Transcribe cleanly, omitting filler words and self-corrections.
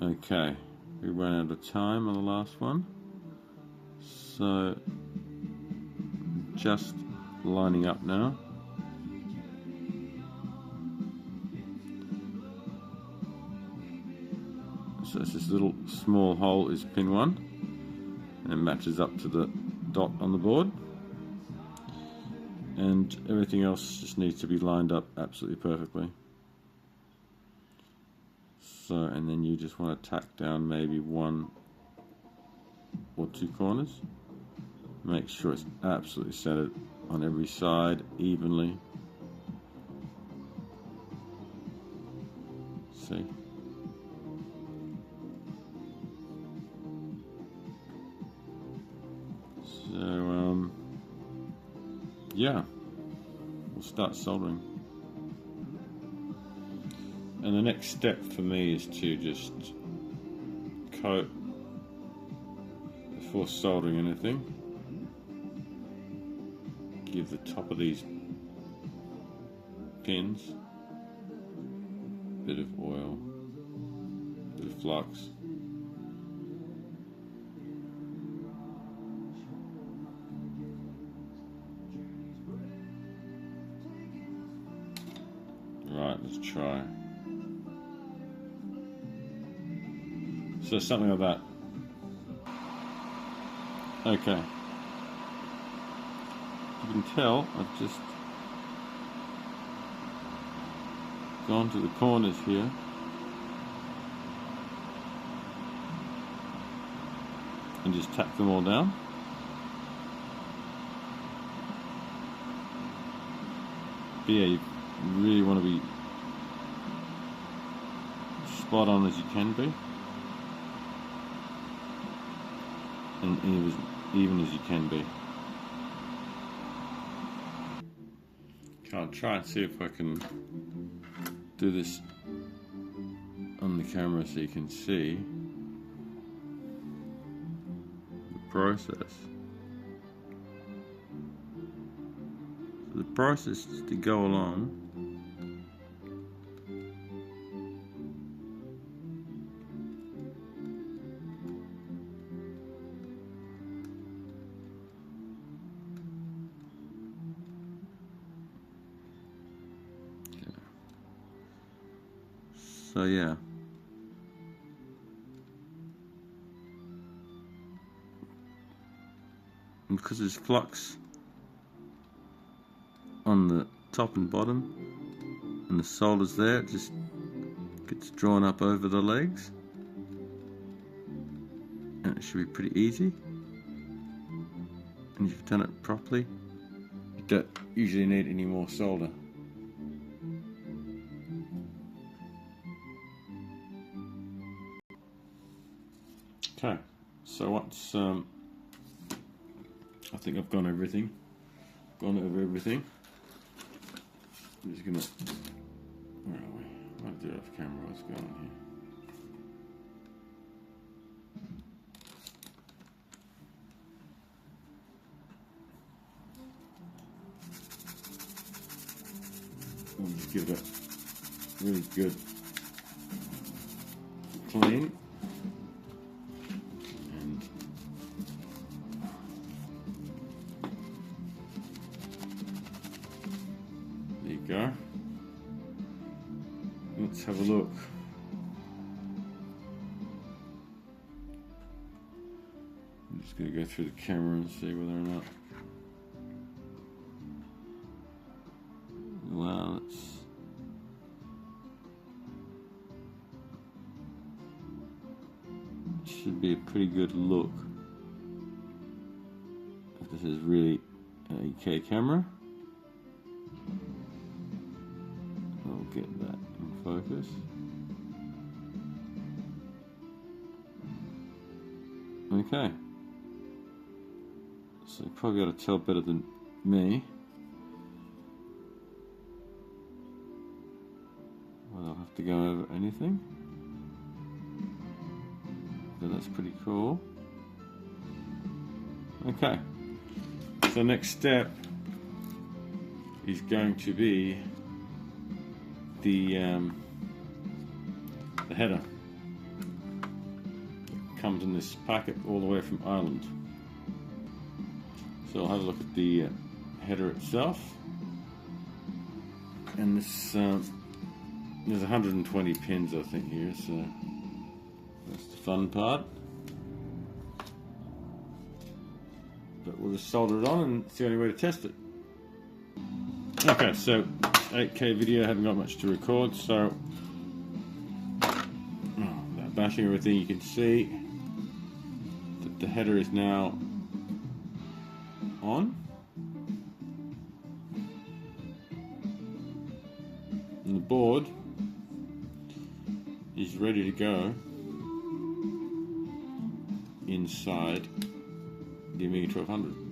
Okay, we ran out of time on the last one, so just lining up now. So it's this little small hole is pin 1 and matches up to the dot on the board, and everything else just needs to be lined up absolutely perfectly. So, and then you just want to tack down maybe 1 or 2 corners. Make sure it's absolutely centered on every side evenly. See? So, yeah, we'll start soldering. And the next step for me is to just coat before soldering anything. Give the top of these pins a bit of oil, a bit of flux. Right, let's try. So something like that. Okay. You can tell I've just gone to the corners here. And just tack them all down. But yeah, you really want to be spot on as you can be. And even as you can be. I'll try and see if I can do this on the camera so you can see the process. So the process is to go along So yeah, and because there's flux on the top and bottom and the solder's there, it just gets drawn up over the legs and it should be pretty easy. And if you've done it properly, you don't usually need any more solder. Okay, so once I think I've gone over everything. I'm just gonna, where are we? I'll do it off camera. What's going on here? I'll just give it a really good clean. Go. Let's have a look. I'm just going to go through the camera and see whether or not. Wow, it should be a pretty good look. If this is really an 8K camera. Get that in focus. Okay. So you probably got to tell better than me. Well, I'll have to go over anything. So that's pretty cool. Okay. So next step is going to be the header. comes in this packet all the way from Ireland. So I'll have a look at the header itself, and this there's 120 pins I think here, so that's the fun part. But we'll just solder it on and it's the only way to test it. Okay, so 8K video, haven't got much to record, so without bashing everything, you can see that the header is now on. And the board is ready to go inside the Amiga 1200.